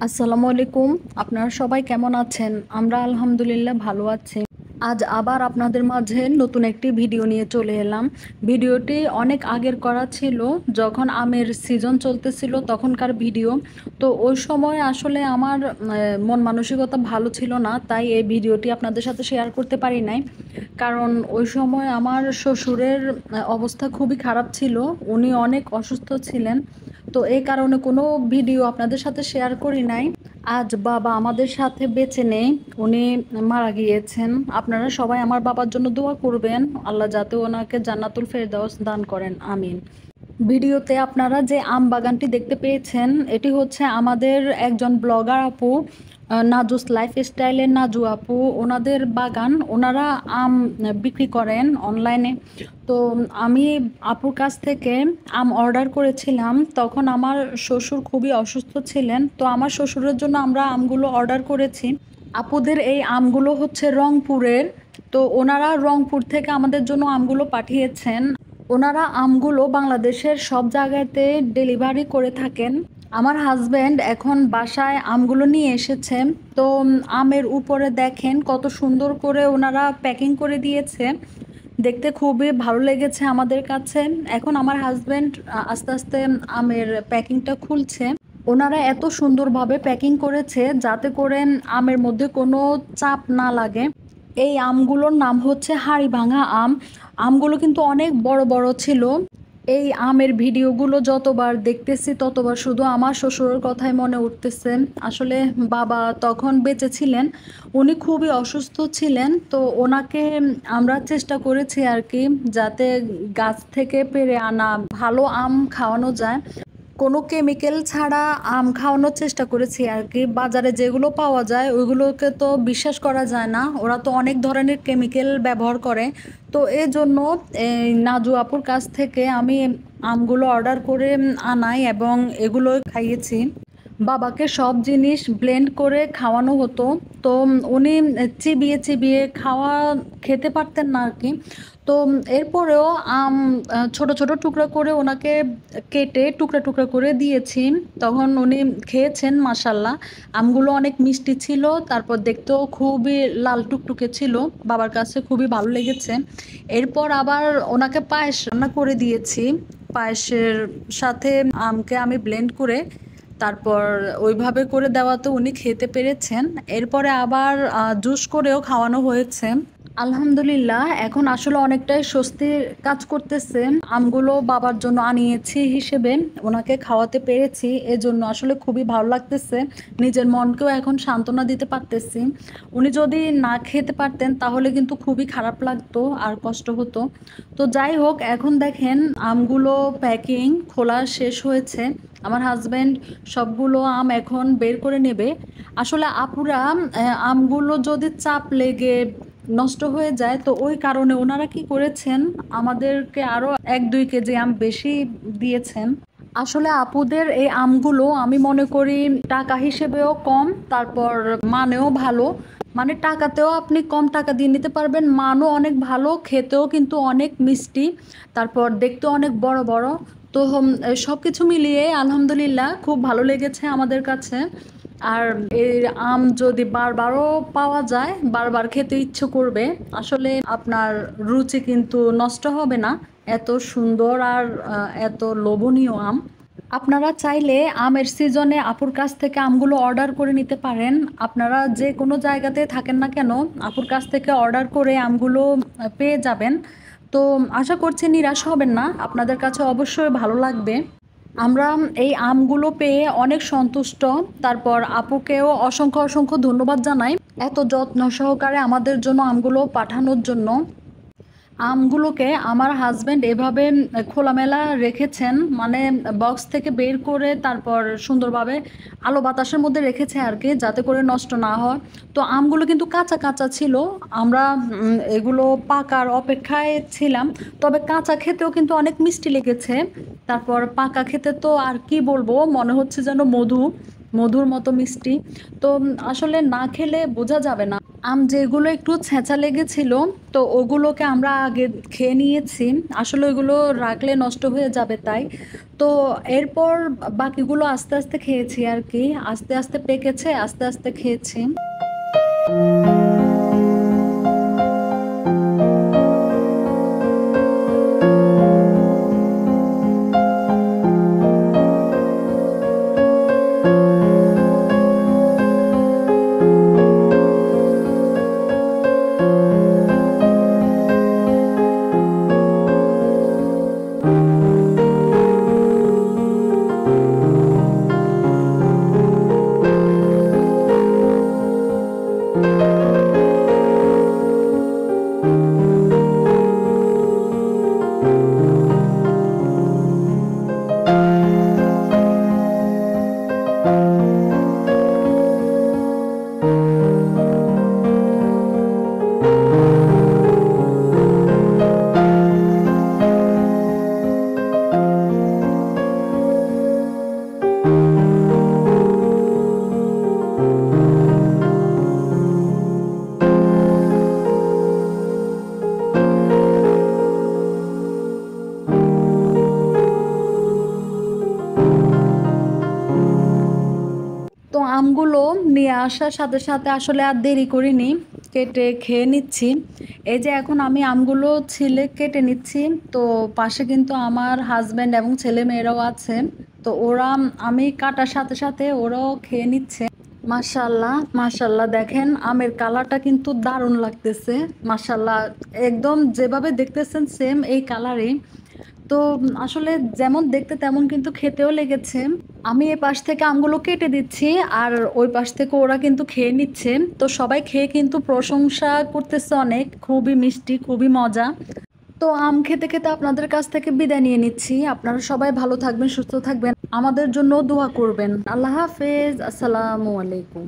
আসসালামু আলাইকুম। আপনারা সবাই কেমন আছেন? আমরা আলহামদুলিল্লাহ ভালো আছি। আজ আবার আপনাদের মাঝে নতুন একটি ভিডিও নিয়ে চলে এলাম। ভিডিওটি অনেক আগের করা ছিল, যখন আমের সিজন চলতেছিল তখনকার ভিডিও। তো ওই সময় আসলে আমার মন মানসিকতা ভালো ছিল না, তাই এই ভিডিওটি আপনাদের সাথে শেয়ার করতে পারি নাই। কারণ ওই সময় আমার শ্বশুরের অবস্থা খুবই খারাপ ছিল, উনি অনেক অসুস্থ ছিলেন। তো এই কারণে কোনো ভিডিও আপনাদের সাথে শেয়ার করি নাই। আজ বাবা আমাদের সাথে বেঁচে নেই, উনি মারা গিয়েছেন। আপনারা সবাই আমার বাবার জন্য দোয়া করবেন, আল্লাহ যাতে ওনাকে জান্নাতুল ফেরদাউস দান করেন, আমিন। ভিডিওতে আপনারা যে আম বাগানটি দেখতে পেয়েছেন, এটি হচ্ছে আমাদের একজন ব্লগার আপু, নাজুস লাইফস্টাইলের নাজু আপু, ওনাদের বাগান। ওনারা আম বিক্রি করেন অনলাইনে। তো আমি আপুর কাছ থেকে আম অর্ডার করেছিলাম, তখন আমার শ্বশুর খুবই অসুস্থ ছিলেন। তো আমার শ্বশুরের জন্য আমরা আমগুলো অর্ডার করেছি। আপুদের এই আমগুলো হচ্ছে রংপুরের। তো ওনারা রংপুর থেকে আমাদের জন্য আমগুলো পাঠিয়েছেন। ওনারা আমগুলো বাংলাদেশের সব জায়গাতে ডেলিভারি করে থাকেন। আমার হাজব্যান্ড এখন বাসায় আমগুলো নিয়ে এসেছে। তো আমের উপরে দেখেন কত সুন্দর করে ওনারা প্যাকিং করে দিয়েছে, দেখতে খুবই ভালো লেগেছে আমাদের কাছে। এখন আমার হাজব্যান্ড আস্তে আস্তে আমের প্যাকিংটা খুলছে। ওনারা এত সুন্দরভাবে প্যাকিং করেছে যাতে করে আমের মধ্যে কোনো চাপ না লাগে। এই আমগুলোর নাম হচ্ছে হাড়িভাঙা আম। আমগুলো কিন্তু অনেক বড় বড় ছিল। এই আমের ভিডিওগুলো যতবার দেখতেছি ততবার শুধু আমার শ্বশুরের কথাই মনে উঠতেছে। আসলে বাবা তখন বেঁচে ছিলেন, উনি খুবই অসুস্থ ছিলেন। তো ওনাকে আমরা চেষ্টা করেছি আর কি, যাতে গাছ থেকে পেড়ে আনা ভালো আম খাওয়ানো যায়, কোনো কেমিক্যাল ছাড়া আম খাওয়ানোর চেষ্টা করেছি আর কি। বাজারে যেগুলো পাওয়া যায় ওইগুলোকে তো বিশ্বাস করা যায় না, ওরা তো অনেক ধরনের কেমিক্যাল ব্যবহার করে। তো এই জন্য এই নাজু আপুর কাছ থেকে আমি আমগুলো অর্ডার করে আনাই এবং এগুলো খাইয়েছি। বাবাকে সব জিনিস ব্লেন্ড করে খাওয়ানো হতো। তো উনি চিবিয়ে চিবিয়ে খেতে পারতেন না আর কি। তো এরপরেও আম ছোট ছোট টুকরা করে ওনাকে কেটে টুকরা টুকরা করে দিয়েছি, তখন উনি খেয়েছেন। মাশাল্লাহ, আমগুলো অনেক মিষ্টি ছিল, তারপর দেখতেও খুবই লাল টুকটুকে ছিল। বাবার কাছে খুবই ভালো লেগেছে। এরপর আবার ওনাকে পায়েস রান্না করে দিয়েছি। পায়েসের সাথে আমকে আমি ব্লেন্ড করে তারপর ওইভাবে করে দেওয়াতে উনি খেতে পেরেছেন। এরপরে আবার জুস করেও খাওয়ানো হয়েছে। আলহামদুলিল্লাহ, এখন আসলে অনেকটাই স্বস্তির কাজ করতেছে। আমগুলো বাবার জন্য আনিয়েছি হিসেবে ওনাকে খাওয়াতে পেরেছি, এজন্য আসলে খুবই ভালো লাগতেছে। নিজের মনকেও এখন সান্ত্বনা দিতে পারতেছি। উনি যদি না খেতে পারতেন তাহলে কিন্তু খুবই খারাপ লাগতো আর কষ্ট হতো। তো যাই হোক, এখন দেখেন আমগুলো প্যাকিং খোলা শেষ হয়েছে। আমার হাজব্যান্ড সবগুলো আম এখন বের করে নেবে। আসলে আপুরা আমগুলো যদি চাপ লেগে নষ্ট হয়ে যায়, তো ওই কারণে ওনারা কি করেছেন, আমাদেরকে আরো 1-2 কেজি আম বেশি দিয়েছেন। আসলে আপুদের এই আমগুলো আমি মনে করি টাকা হিসেবেও কম, তারপর মানেও ভালো। মানে টাকাতেও আপনি কম টাকা দিয়ে নিতে পারবেন, মানও অনেক ভালো, খেতেও কিন্তু অনেক মিষ্টি, তারপর দেখতেও অনেক বড় বড়। তো সব কিছু মিলিয়ে আলহামদুলিল্লাহ খুব ভালো লেগেছে আমাদের কাছে। আর এর আম যদি বারবারও পাওয়া যায়, বারবার খেতে ইচ্ছে করবে। আসলে আপনার রুচি কিন্তু নষ্ট হবে না, এত সুন্দর আর এত লোভনীয় আম। আপনারা চাইলে আমের সিজনে আপুর কাছ থেকে আমগুলো অর্ডার করে নিতে পারেন। আপনারা যে কোনো জায়গাতে থাকেন না কেন, আপুর কাছ থেকে অর্ডার করে আমগুলো পেয়ে যাবেন। তো আশা করছি নিরাশ হবেন না, আপনাদের কাছে অবশ্যই ভালো লাগবে। আমরা এই আমগুলো পেয়ে অনেক সন্তুষ্ট। তারপর আপুকেও অসংখ্য অসংখ্য ধন্যবাদ জানাই এত যত্ন সহকারে আমাদের জন্য আমগুলো পাঠানোর জন্য। আমগুলোকে আমার হাজব্যান্ড এভাবে খোলামেলা রেখেছেন, মানে বক্স থেকে বের করে তারপর সুন্দরভাবে আলো বাতাসের মধ্যে রেখেছে আর কি, যাতে করে নষ্ট না হয়। তো আমগুলো কিন্তু কাঁচা কাঁচা ছিল। আমরা এগুলো পাকার অপেক্ষায় ছিলাম। তবে কাঁচা খেতেও কিন্তু অনেক মিষ্টি লেগেছে। তারপর পাকা খেতে তো আর কি বলবো, মনে হচ্ছে যেন মধুর মতো মিষ্টি। তো আসলে না খেলে বোঝা যাবে না। আম যেগুলো একটু ছেঁচা লেগেছিল, তো ওগুলোকে আমরা আগে খেয়ে নিয়েছি। আসলে ওইগুলো রাখলে নষ্ট হয়ে যাবে তাই। তো এরপর বাকিগুলো আস্তে আস্তে খেয়েছি আর কি। আস্তে আস্তে পেকেছে, আস্তে আস্তে খেয়েছি। তো আমগুলো নিয়ে আসার সাথে সাথে আসলে আর দেরি করিনি, কেটে খেয়ে নিচ্ছি। এই যে এখন আমি আমগুলো ছিলে কেটে নিচ্ছি। তো পাশে কিন্তু আমার হাজব্যান্ড এবং ছেলে মেয়েরাও আছে। তো ওরা, আমি কাটার সাথে সাথে ওরাও খেয়ে নিচ্ছে। মাশাল্লাহ মাশাল্লাহ, দেখেন আমের কালারটা কিন্তু দারুণ লাগতেছে। মাশাল্লাহ, একদম যেভাবে দেখতেছেন সেম এই কালারই। তো আসলে যেমন দেখতে তেমন কিন্তু খেতেও লেগেছে। আমি এ পাশ থেকে আমগুলো কেটে দিচ্ছি, আর ওই পাশ থেকে ওরা কিন্তু খেয়ে নিচ্ছে। তো সবাই খেয়ে কিন্তু প্রশংসা করতেছে অনেক, খুবই মিষ্টি, খুবই মজা। তো আম খেতে খেতে আপনাদের কাছ থেকে বিদায় নিয়ে নিচ্ছি। আপনারা সবাই ভালো থাকবেন, সুস্থ থাকবেন, আমাদের জন্য দোয়া করবেন। আল্লাহ হাফেজ, আসসালামু আলাইকুম।